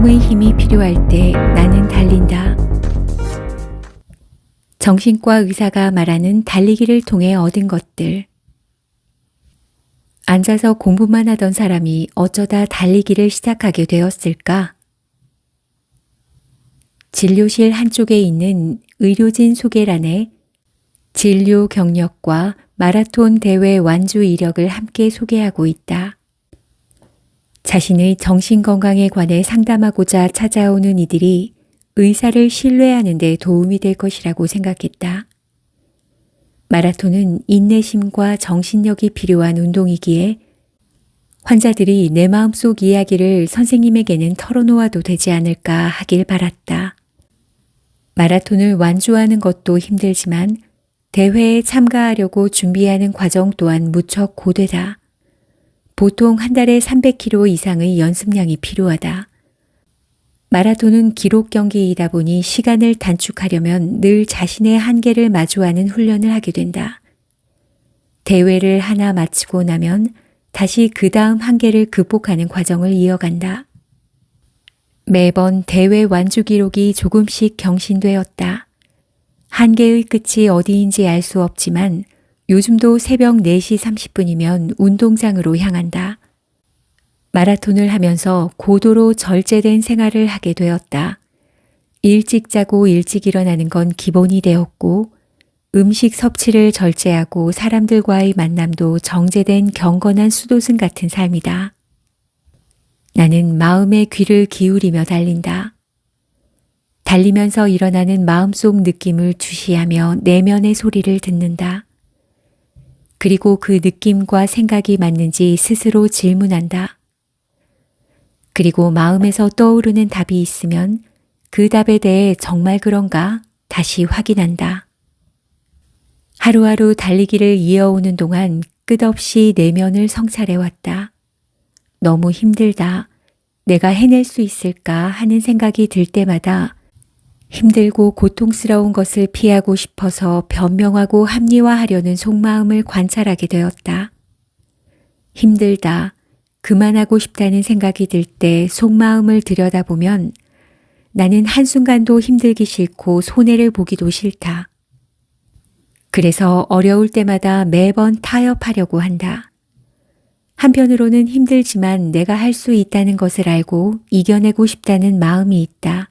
마음의 힘이 필요할 때 나는 달린다. 정신과 의사가 말하는 달리기를 통해 얻은 것들. 앉아서 공부만 하던 사람이 어쩌다 달리기를 시작하게 되었을까? 진료실 한쪽에 있는 의료진 소개란에 진료 경력과 마라톤 대회 완주 이력을 함께 소개하고 있다. 자신의 정신건강에 관해 상담하고자 찾아오는 이들이 의사를 신뢰하는 데 도움이 될 것이라고 생각했다. 마라톤은 인내심과 정신력이 필요한 운동이기에 환자들이 내 마음속 이야기를 선생님에게는 털어놓아도 되지 않을까 하길 바랐다. 마라톤을 완주하는 것도 힘들지만 대회에 참가하려고 준비하는 과정 또한 무척 고되다. 보통 한 달에 300km 이상의 연습량이 필요하다. 마라톤은 기록 경기이다 보니 시간을 단축하려면 늘 자신의 한계를 마주하는 훈련을 하게 된다. 대회를 하나 마치고 나면 다시 그 다음 한계를 극복하는 과정을 이어간다. 매번 대회 완주 기록이 조금씩 경신되었다. 한계의 끝이 어디인지 알 수 없지만 요즘도 새벽 4시 30분이면 운동장으로 향한다. 마라톤을 하면서 고도로 절제된 생활을 하게 되었다. 일찍 자고 일찍 일어나는 건 기본이 되었고 음식 섭취를 절제하고 사람들과의 만남도 정제된 경건한 수도승 같은 삶이다. 나는 마음의 귀를 기울이며 달린다. 달리면서 일어나는 마음속 느낌을 주시하며 내면의 소리를 듣는다. 그리고 그 느낌과 생각이 맞는지 스스로 질문한다. 그리고 마음에서 떠오르는 답이 있으면 그 답에 대해 정말 그런가 다시 확인한다. 하루하루 달리기를 이어오는 동안 끝없이 내면을 성찰해왔다. 너무 힘들다. 내가 해낼 수 있을까 하는 생각이 들 때마다 힘들고 고통스러운 것을 피하고 싶어서 변명하고 합리화하려는 속마음을 관찰하게 되었다. 힘들다. 그만하고 싶다는 생각이 들 때 속마음을 들여다보면 나는 한순간도 힘들기 싫고 손해를 보기도 싫다. 그래서 어려울 때마다 매번 타협하려고 한다. 한편으로는 힘들지만 내가 할 수 있다는 것을 알고 이겨내고 싶다는 마음이 있다.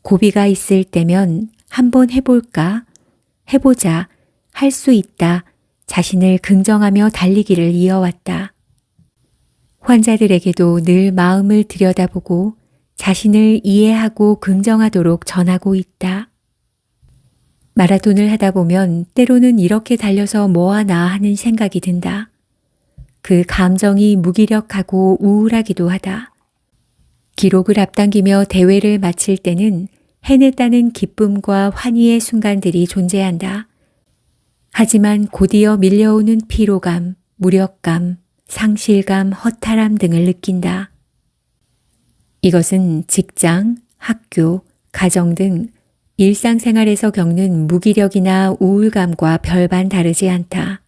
고비가 있을 때면 한번 해볼까? 해보자. 할 수 있다. 자신을 긍정하며 달리기를 이어왔다. 환자들에게도 늘 마음을 들여다보고 자신을 이해하고 긍정하도록 전하고 있다. 마라톤을 하다 보면 때로는 이렇게 달려서 뭐하나 하는 생각이 든다. 그 감정이 무기력하고 우울하기도 하다. 기록을 앞당기며 대회를 마칠 때는 해냈다는 기쁨과 환희의 순간들이 존재한다. 하지만 곧이어 밀려오는 피로감, 무력감, 상실감, 허탈함 등을 느낀다. 이것은 직장, 학교, 가정 등 일상생활에서 겪는 무기력이나 우울감과 별반 다르지 않다.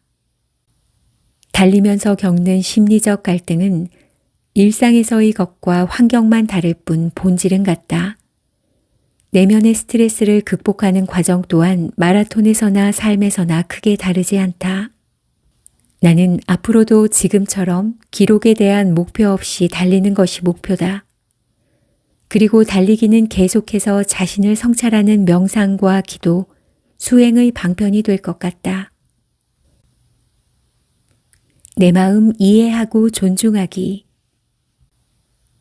달리면서 겪는 심리적 갈등은 일상에서의 것과 환경만 다를 뿐 본질은 같다. 내면의 스트레스를 극복하는 과정 또한 마라톤에서나 삶에서나 크게 다르지 않다. 나는 앞으로도 지금처럼 기록에 대한 목표 없이 달리는 것이 목표다. 그리고 달리기는 계속해서 자신을 성찰하는 명상과 기도, 수행의 방편이 될 것 같다. 내 마음 이해하고 존중하기.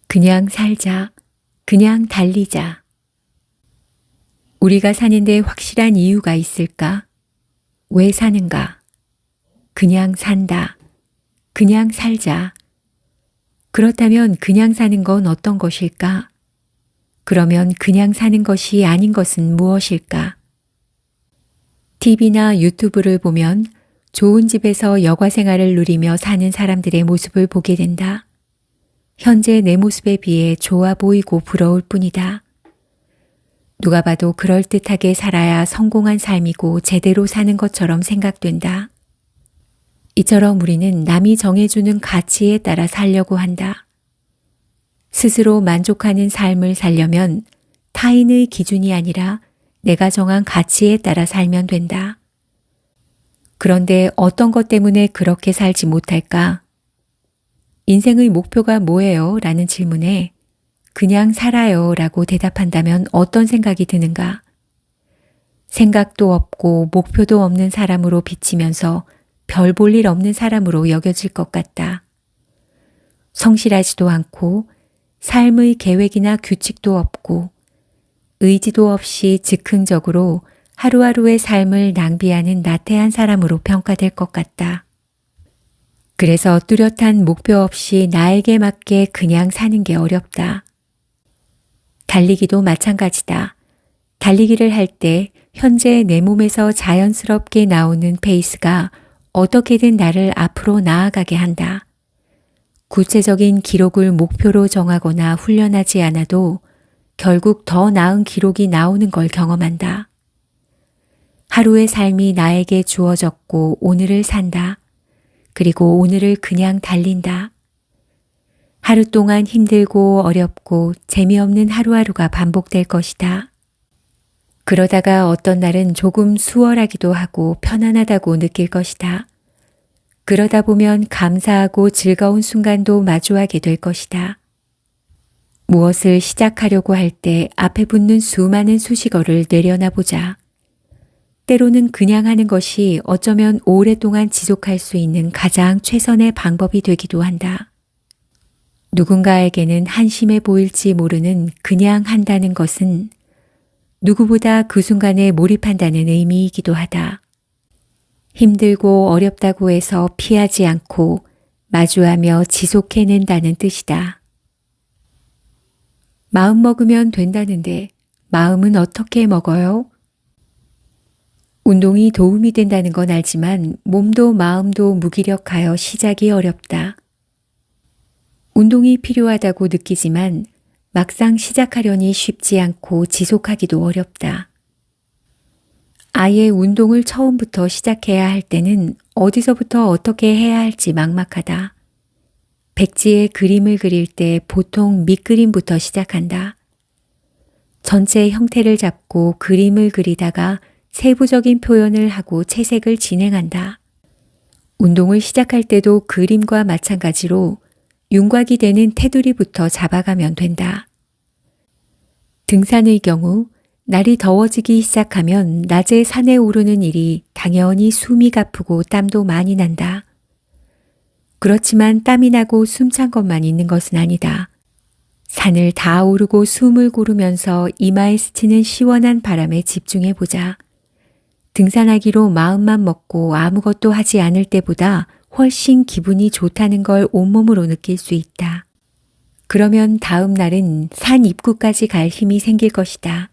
그냥 살자. 그냥 달리자. 우리가 사는데 확실한 이유가 있을까? 왜 사는가? 그냥 산다. 그냥 살자. 그렇다면 그냥 사는 건 어떤 것일까? 그러면 그냥 사는 것이 아닌 것은 무엇일까? TV나 유튜브를 보면 좋은 집에서 여가 생활을 누리며 사는 사람들의 모습을 보게 된다. 현재 내 모습에 비해 좋아 보이고 부러울 뿐이다. 누가 봐도 그럴듯하게 살아야 성공한 삶이고 제대로 사는 것처럼 생각된다. 이처럼 우리는 남이 정해주는 가치에 따라 살려고 한다. 스스로 만족하는 삶을 살려면 타인의 기준이 아니라 내가 정한 가치에 따라 살면 된다. 그런데 어떤 것 때문에 그렇게 살지 못할까? 인생의 목표가 뭐예요? 라는 질문에 그냥 살아요 라고 대답한다면 어떤 생각이 드는가? 생각도 없고 목표도 없는 사람으로 비치면서 별 볼 일 없는 사람으로 여겨질 것 같다. 성실하지도 않고 삶의 계획이나 규칙도 없고 의지도 없이 즉흥적으로 하루하루의 삶을 낭비하는 나태한 사람으로 평가될 것 같다. 그래서 뚜렷한 목표 없이 나에게 맞게 그냥 사는 게 어렵다. 달리기도 마찬가지다. 달리기를 할 때 현재 내 몸에서 자연스럽게 나오는 페이스가 어떻게든 나를 앞으로 나아가게 한다. 구체적인 기록을 목표로 정하거나 훈련하지 않아도 결국 더 나은 기록이 나오는 걸 경험한다. 하루의 삶이 나에게 주어졌고 오늘을 산다. 그리고 오늘을 그냥 달린다. 하루 동안 힘들고 어렵고 재미없는 하루하루가 반복될 것이다. 그러다가 어떤 날은 조금 수월하기도 하고 편안하다고 느낄 것이다. 그러다 보면 감사하고 즐거운 순간도 마주하게 될 것이다. 무엇을 시작하려고 할 때 앞에 붙는 수많은 수식어를 내려놔보자. 때로는 그냥 하는 것이 어쩌면 오랫동안 지속할 수 있는 가장 최선의 방법이 되기도 한다. 누군가에게는 한심해 보일지 모르는 그냥 한다는 것은 누구보다 그 순간에 몰입한다는 의미이기도 하다. 힘들고 어렵다고 해서 피하지 않고 마주하며 지속해낸다는 뜻이다. 마음 먹으면 된다는데 마음은 어떻게 먹어요? 운동이 도움이 된다는 건 알지만 몸도 마음도 무기력하여 시작이 어렵다. 운동이 필요하다고 느끼지만 막상 시작하려니 쉽지 않고 지속하기도 어렵다. 아예 운동을 처음부터 시작해야 할 때는 어디서부터 어떻게 해야 할지 막막하다. 백지에 그림을 그릴 때 보통 밑그림부터 시작한다. 전체 형태를 잡고 그림을 그리다가 세부적인 표현을 하고 채색을 진행한다. 운동을 시작할 때도 그림과 마찬가지로 윤곽이 되는 테두리부터 잡아가면 된다. 등산의 경우 날이 더워지기 시작하면 낮에 산에 오르는 일이 당연히 숨이 가쁘고 땀도 많이 난다. 그렇지만 땀이 나고 숨찬 것만 있는 것은 아니다. 산을 다 오르고 숨을 고르면서 이마에 스치는 시원한 바람에 집중해 보자. 등산하기로 마음만 먹고 아무것도 하지 않을 때보다 훨씬 기분이 좋다는 걸 온몸으로 느낄 수 있다. 그러면 다음 날은 산 입구까지 갈 힘이 생길 것이다.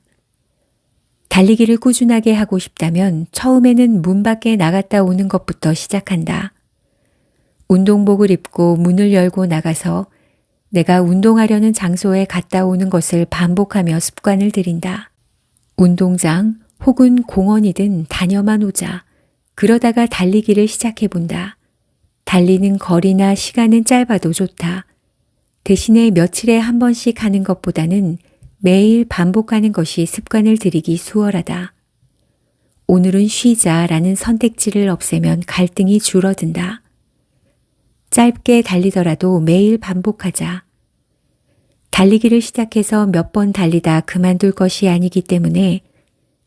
달리기를 꾸준하게 하고 싶다면 처음에는 문 밖에 나갔다 오는 것부터 시작한다. 운동복을 입고 문을 열고 나가서 내가 운동하려는 장소에 갔다 오는 것을 반복하며 습관을 들인다. 운동장 혹은 공원이든 다녀만 오자. 그러다가 달리기를 시작해본다. 달리는 거리나 시간은 짧아도 좋다. 대신에 며칠에 한 번씩 하는 것보다는 매일 반복하는 것이 습관을 들이기 수월하다. 오늘은 쉬자라는 선택지를 없애면 갈등이 줄어든다. 짧게 달리더라도 매일 반복하자. 달리기를 시작해서 몇 번 달리다 그만둘 것이 아니기 때문에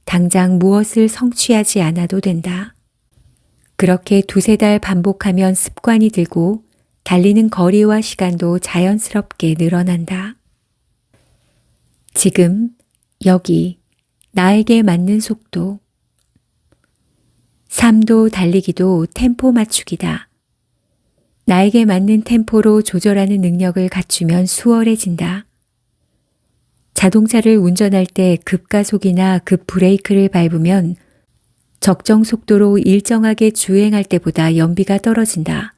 당장 무엇을 성취하지 않아도 된다. 그렇게 두세 달 반복하면 습관이 들고 달리는 거리와 시간도 자연스럽게 늘어난다. 지금, 여기, 나에게 맞는 속도. 삶도 달리기도 템포 맞추기다. 나에게 맞는 템포로 조절하는 능력을 갖추면 수월해진다. 자동차를 운전할 때 급가속이나 급브레이크를 밟으면 적정 속도로 일정하게 주행할 때보다 연비가 떨어진다.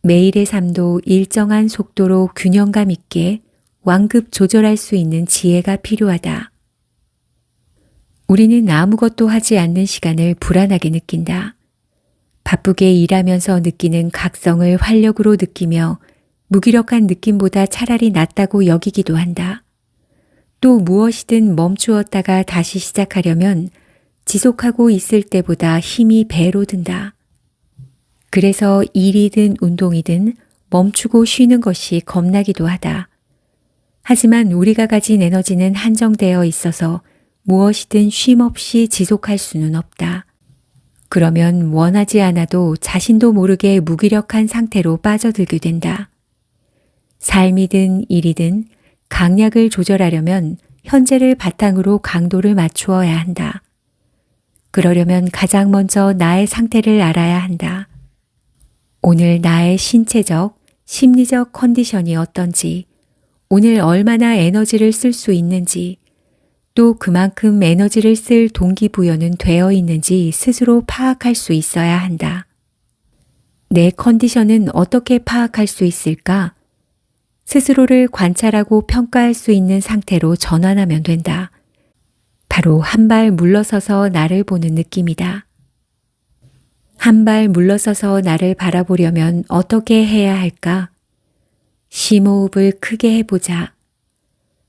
매일의 삶도 일정한 속도로 균형감 있게 완급 조절할 수 있는 지혜가 필요하다. 우리는 아무것도 하지 않는 시간을 불안하게 느낀다. 바쁘게 일하면서 느끼는 각성을 활력으로 느끼며 무기력한 느낌보다 차라리 낫다고 여기기도 한다. 또 무엇이든 멈추었다가 다시 시작하려면 지속하고 있을 때보다 힘이 배로 든다. 그래서 일이든 운동이든 멈추고 쉬는 것이 겁나기도 하다. 하지만 우리가 가진 에너지는 한정되어 있어서 무엇이든 쉼 없이 지속할 수는 없다. 그러면 원하지 않아도 자신도 모르게 무기력한 상태로 빠져들게 된다. 삶이든 일이든 강약을 조절하려면 현재를 바탕으로 강도를 맞추어야 한다. 그러려면 가장 먼저 나의 상태를 알아야 한다. 오늘 나의 신체적, 심리적 컨디션이 어떤지, 오늘 얼마나 에너지를 쓸 수 있는지, 또 그만큼 에너지를 쓸 동기부여는 되어 있는지 스스로 파악할 수 있어야 한다. 내 컨디션은 어떻게 파악할 수 있을까? 스스로를 관찰하고 평가할 수 있는 상태로 전환하면 된다. 바로 한 발 물러서서 나를 보는 느낌이다. 한 발 물러서서 나를 바라보려면 어떻게 해야 할까? 심호흡을 크게 해보자.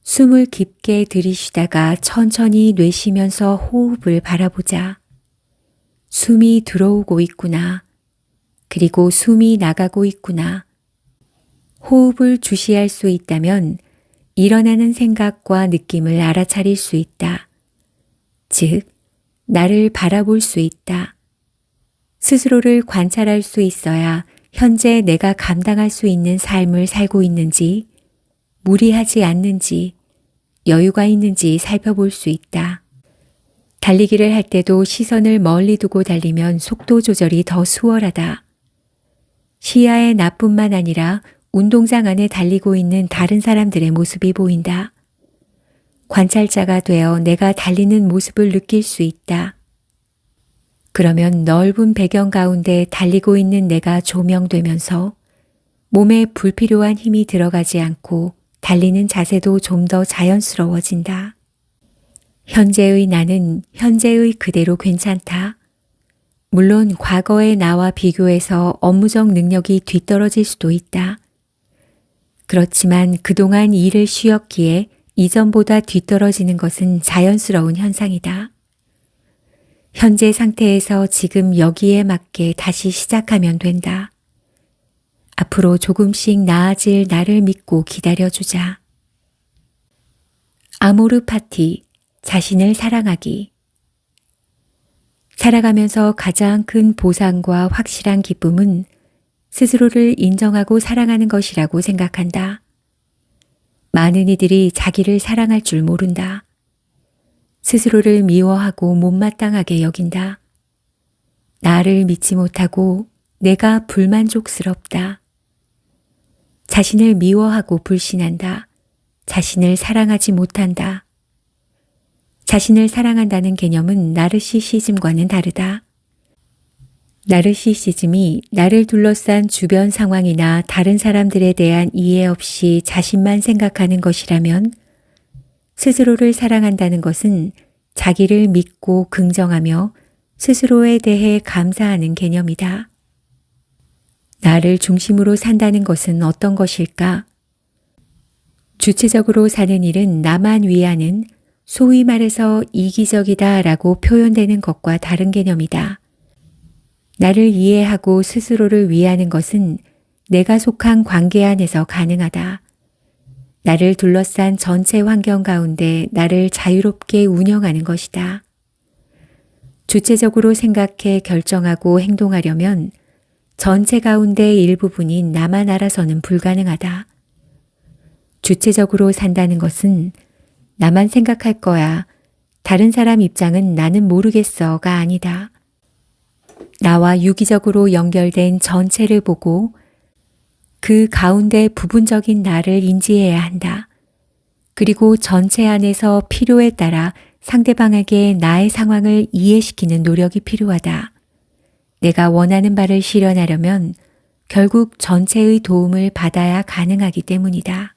숨을 깊게 들이쉬다가 천천히 내쉬면서 호흡을 바라보자. 숨이 들어오고 있구나. 그리고 숨이 나가고 있구나. 호흡을 주시할 수 있다면 일어나는 생각과 느낌을 알아차릴 수 있다. 즉, 나를 바라볼 수 있다. 스스로를 관찰할 수 있어야 현재 내가 감당할 수 있는 삶을 살고 있는지, 무리하지 않는지, 여유가 있는지 살펴볼 수 있다. 달리기를 할 때도 시선을 멀리 두고 달리면 속도 조절이 더 수월하다. 시야에 나뿐만 아니라 운동장 안에 달리고 있는 다른 사람들의 모습이 보인다. 관찰자가 되어 내가 달리는 모습을 느낄 수 있다. 그러면 넓은 배경 가운데 달리고 있는 내가 조명되면서 몸에 불필요한 힘이 들어가지 않고 달리는 자세도 좀 더 자연스러워진다. 현재의 나는 현재의 그대로 괜찮다. 물론 과거의 나와 비교해서 업무적 능력이 뒤떨어질 수도 있다. 그렇지만 그동안 일을 쉬었기에 이전보다 뒤떨어지는 것은 자연스러운 현상이다. 현재 상태에서 지금 여기에 맞게 다시 시작하면 된다. 앞으로 조금씩 나아질 나를 믿고 기다려주자. 아모르 파티, 자신을 사랑하기. 살아가면서 가장 큰 보상과 확실한 기쁨은 스스로를 인정하고 사랑하는 것이라고 생각한다. 많은 이들이 자기를 사랑할 줄 모른다. 스스로를 미워하고 못마땅하게 여긴다. 나를 믿지 못하고 내가 불만족스럽다. 자신을 미워하고 불신한다. 자신을 사랑하지 못한다. 자신을 사랑한다는 개념은 나르시시즘과는 다르다. 나르시시즘이 나를 둘러싼 주변 상황이나 다른 사람들에 대한 이해 없이 자신만 생각하는 것이라면 스스로를 사랑한다는 것은 자기를 믿고 긍정하며 스스로에 대해 감사하는 개념이다. 나를 중심으로 산다는 것은 어떤 것일까? 주체적으로 사는 일은 나만 위하는 소위 말해서 이기적이다 라고 표현되는 것과 다른 개념이다. 나를 이해하고 스스로를 위하는 것은 내가 속한 관계 안에서 가능하다. 나를 둘러싼 전체 환경 가운데 나를 자유롭게 운영하는 것이다. 주체적으로 생각해 결정하고 행동하려면 전체 가운데 일부분인 나만 알아서는 불가능하다. 주체적으로 산다는 것은 나만 생각할 거야. 다른 사람 입장은 나는 모르겠어가 아니다. 나와 유기적으로 연결된 전체를 보고 그 가운데 부분적인 나를 인지해야 한다. 그리고 전체 안에서 필요에 따라 상대방에게 나의 상황을 이해시키는 노력이 필요하다. 내가 원하는 바를 실현하려면 결국 전체의 도움을 받아야 가능하기 때문이다.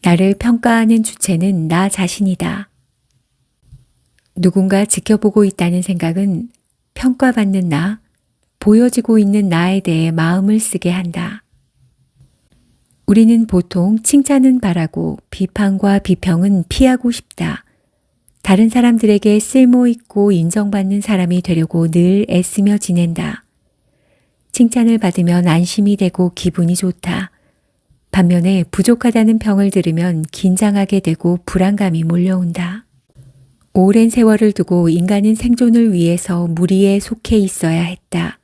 나를 평가하는 주체는 나 자신이다. 누군가 지켜보고 있다는 생각은 평가받는 나, 보여지고 있는 나에 대해 마음을 쓰게 한다. 우리는 보통 칭찬은 바라고 비판과 비평은 피하고 싶다. 다른 사람들에게 쓸모있고 인정받는 사람이 되려고 늘 애쓰며 지낸다. 칭찬을 받으면 안심이 되고 기분이 좋다. 반면에 부족하다는 평을 들으면 긴장하게 되고 불안감이 몰려온다. 오랜 세월을 두고 인간은 생존을 위해서 무리에 속해 있어야 했다.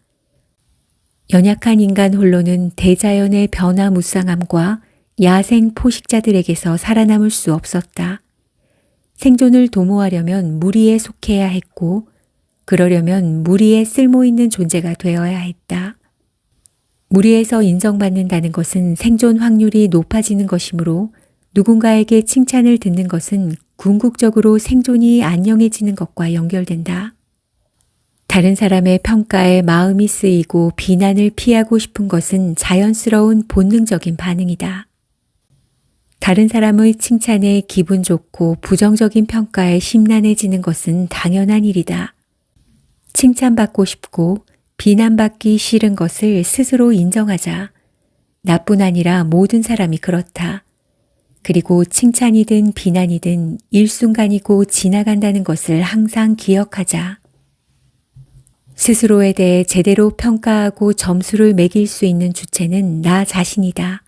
연약한 인간 홀로는 대자연의 변화무쌍함과 야생 포식자들에게서 살아남을 수 없었다. 생존을 도모하려면 무리에 속해야 했고, 그러려면 무리에 쓸모있는 존재가 되어야 했다. 무리에서 인정받는다는 것은 생존 확률이 높아지는 것이므로 누군가에게 칭찬을 듣는 것은 궁극적으로 생존이 안녕해지는 것과 연결된다. 다른 사람의 평가에 마음이 쓰이고 비난을 피하고 싶은 것은 자연스러운 본능적인 반응이다. 다른 사람의 칭찬에 기분 좋고 부정적인 평가에 심란해지는 것은 당연한 일이다. 칭찬받고 싶고 비난받기 싫은 것을 스스로 인정하자. 나뿐 아니라 모든 사람이 그렇다. 그리고 칭찬이든 비난이든 일순간이고 지나간다는 것을 항상 기억하자. 스스로에 대해 제대로 평가하고 점수를 매길 수 있는 주체는 나 자신이다.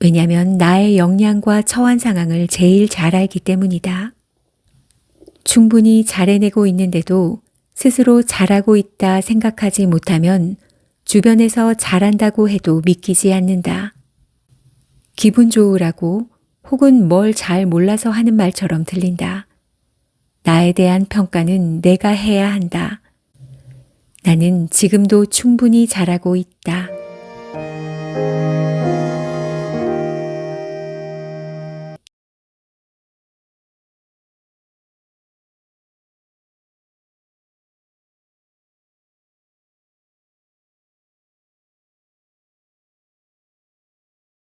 왜냐하면 나의 역량과 처한 상황을 제일 잘 알기 때문이다. 충분히 잘해내고 있는데도 스스로 잘하고 있다 생각하지 못하면 주변에서 잘한다고 해도 믿기지 않는다. 기분 좋으라고 혹은 뭘 잘 몰라서 하는 말처럼 들린다. 나에 대한 평가는 내가 해야 한다. 나는 지금도 충분히 잘하고 있다.